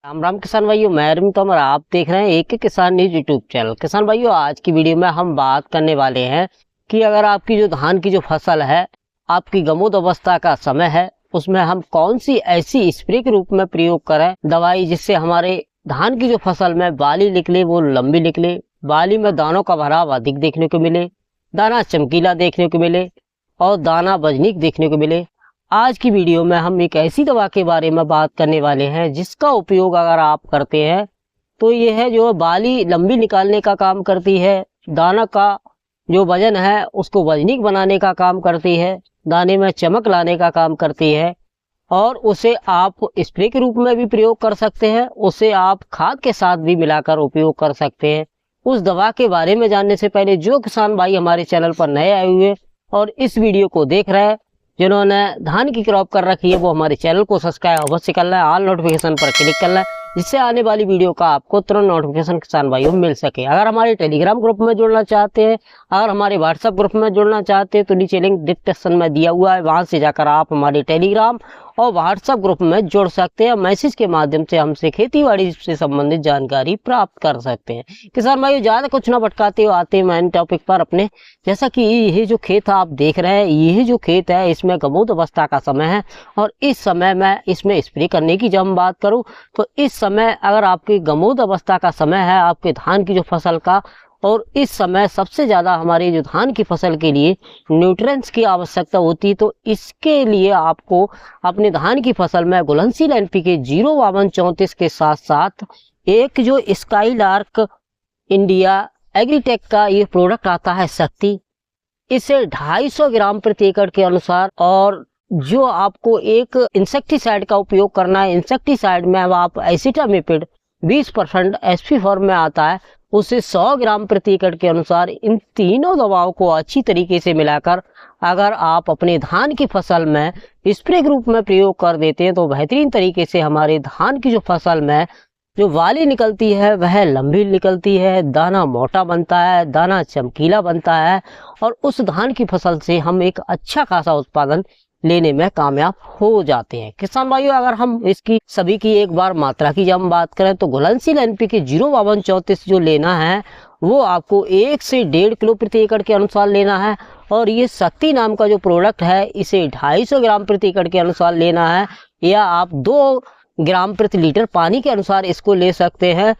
राम राम किसान भाइयों, मैं अरविंद तोमर। आप देख रहे हैं एक किसान न्यूज यूट्यूब चैनल। किसान भाइयों, आज की वीडियो में हम बात करने वाले हैं कि अगर आपकी जो धान की जो फसल है, आपकी गमोद अवस्था का समय है, उसमें हम कौन सी ऐसी स्प्रे के रूप में प्रयोग करें दवाई, जिससे हमारे धान की जो फसल में बाली निकले वो लंबी निकले, बाली में दानों का भराव अधिक देखने को मिले, दाना चमकीला देखने को मिले और दाना वजनीक देखने को मिले। आज की वीडियो में हम एक ऐसी दवा के बारे में बात करने वाले हैं जिसका उपयोग अगर आप करते हैं तो ये है जो बाली लंबी निकालने का काम करती है, दाना का जो वजन है उसको वजनीक बनाने का काम करती है, दाने में चमक लाने का काम करती है और उसे आप स्प्रे के रूप में भी प्रयोग कर सकते हैं, उसे आप खाद के साथ भी मिलाकर उपयोग कर सकते हैं। उस दवा के बारे में जानने से पहले जो किसान भाई हमारे चैनल पर नए आए हुए और इस वीडियो को देख रहे हैं, जिन्होंने धान की क्रॉप कर रखी है, वो हमारे चैनल को सब्सक्राइब अवश्य करना है, ऑल नोटिफिकेशन पर क्लिक करना है, जिससे आने वाली वीडियो का आपको तुरंत नोटिफिकेशन किसान भाइयों मिल सके। अगर हमारे टेलीग्राम ग्रुप में जुड़ना चाहते हैं, अगर हमारे व्हाट्सएप ग्रुप में जुड़ना चाहते हैं तो नीचे लिंक डिस्क्रिप्शन में दिया हुआ है, वहां से जाकर आप हमारे टेलीग्राम और व्हाट्सएप ग्रुप में जुड़ सकते हैं। मैसेज के माध्यम से हमसे खेती-बाड़ी से संबंधित जानकारी प्राप्त कर सकते हैं। किसान भाइयों, ज्यादा कुछ ना भटकाते हुए आते हैं मेन टॉपिक पर अपने। जैसा कि ये जो खेत आप देख रहे हैं, ये जो खेत है इसमें गमोद अवस्था का समय है और इस समय में इसमें स्प्रे करने की जब हम बात करूं तो इस समय अगर आपकी गमोद अवस्था का समय है आपके धान की जो फसल का, और इस समय सबसे ज्यादा हमारी जो धान की फसल के लिए न्यूट्रिएंट्स की आवश्यकता होती है, तो इसके लिए आपको अपने धान की फसल में घुलनशील एनपीके 05234 के साथ साथ एक जो स्काईलार्क इंडिया एग्रीटेक का ये प्रोडक्ट आता है शक्ति, इसे 250 ग्राम प्रति एकड़ के अनुसार, और जो आपको एक इंसेक्टिसाइड का उपयोग करना है, इंसेक्टिसाइड में अब आप एसिटामिपिड 20% एसपी फॉर्म में आता है, उसे 100 ग्राम प्रति एकड़ के अनुसार इन तीनों दवाओं को अच्छी तरीके से मिलाकर अगर आप अपने धान की फसल में स्प्रे के रूप में प्रयोग कर देते हैं तो बेहतरीन तरीके से हमारे धान की जो फसल में जो वाली निकलती है वह लंबी निकलती है, दाना मोटा बनता है, दाना चमकीला बनता है और उस धान की फसल से हम एक अच्छा खासा उत्पादन लेने में कामयाब हो जाते हैं। किसान भाइयों, अगर हम इसकी सभी की एक बार मात्रा की जब हम बात करें तो घुलनशील एनपीके 05234 जो लेना है वो आपको 1 से 1.5 किलो प्रति एकड़ के अनुसार लेना है, और ये शक्ति नाम का जो प्रोडक्ट है इसे 250 ग्राम प्रति एकड़ के अनुसार लेना है, या आप 2 ग्राम प्रति लीटर पानी के अनुसार इसको ले सकते हैं।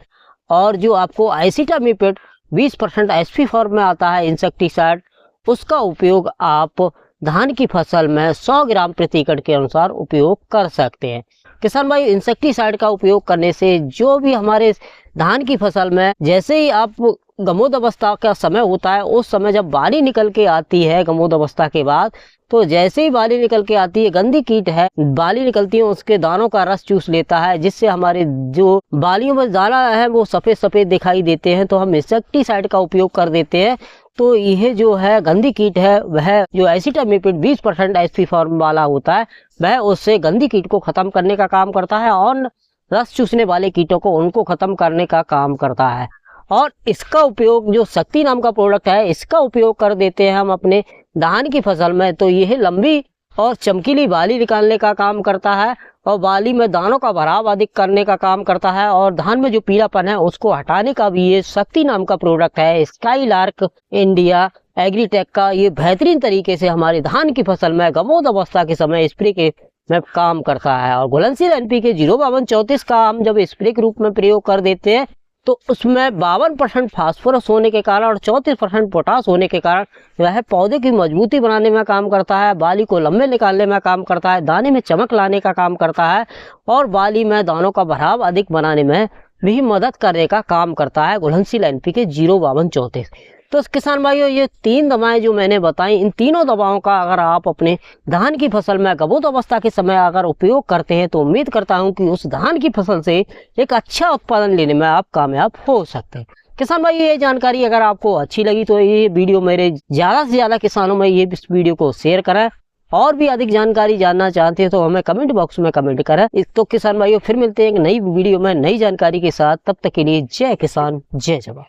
और जो आपको एसिटामिपिड 20% एसपी फॉर्म में आता है इंसेक्टिसाइड, उसका उपयोग आप धान की फसल में 100 ग्राम प्रति एकड़ के अनुसार उपयोग कर सकते हैं। किसान भाई, इंसेक्टिसाइड का उपयोग करने से जो भी हमारे धान की फसल में जैसे ही आप गमोद अवस्था का समय होता है, उस समय जब बाली निकल के आती है गमोद अवस्था के बाद, तो जैसे ही बाली निकल के आती है, गंदी कीट है बाली निकलती है उसके दानों का रस चूस लेता है, जिससे हमारे जो बालियों में दाना है वो सफेद सफेद दिखाई देते हैं, तो हम इंसेक्टिसाइड का उपयोग कर देते हैं। तो यह जो है गंदी कीट है, वह जो एसिटामिपिड 20% एसपी फॉर्म वाला होता है, वह उससे गंदी कीट को खत्म करने का काम करता है और रस चूसने वाले कीटों को उनको खत्म करने का काम करता है। और इसका उपयोग जो शक्ति नाम का प्रोडक्ट है इसका उपयोग कर देते हैं हम अपने धान की फसल में, तो यह लंबी और चमकीली बाली निकालने का काम करता है और बाली में दानों का भराव अधिक करने का काम करता है, और धान में जो पीलापन है उसको हटाने का भी ये शक्ति नाम का प्रोडक्ट है स्काईलार्क इंडिया एग्रीटेक का। ये बेहतरीन तरीके से हमारे धान की फसल में गमोद अवस्था के समय स्प्रे के में काम करता है। और घुलनशील एनपीके 05234 का हम जब स्प्रे के रूप में प्रयोग कर देते हैं तो उसमें 52% फास्फोरस होने के कारण और 34% पोटास होने के कारण वह पौधे की मजबूती बनाने में काम करता है, बाली को लंबे निकालने में काम करता है, दाने में चमक लाने का काम करता है और बाली में दानों का भराव अधिक बनाने में भी मदद करने का काम करता है घुलनशील एनपीके 05234। तो किसान भाइयों, ये 3 दवाएं जो मैंने बताई, इन तीनों दवाओं का अगर आप अपने धान की फसल में गमोद अवस्था के समय अगर उपयोग करते हैं तो उम्मीद करता हूं कि उस धान की फसल से एक अच्छा उत्पादन लेने में आप कामयाब हो सकते हैं। किसान भाइयों, ये जानकारी अगर आपको अच्छी लगी तो ये वीडियो मेरे ज्यादा से ज्यादा किसानों में ये इस वीडियो को शेयर करें, और भी अधिक जानकारी जानना चाहते हैं तो हमें कमेंट बॉक्स में कमेंट करें। तो किसान भाइयों, फिर मिलते हैं एक नई वीडियो में नई जानकारी के साथ, तब तक के लिए जय किसान जय जवान।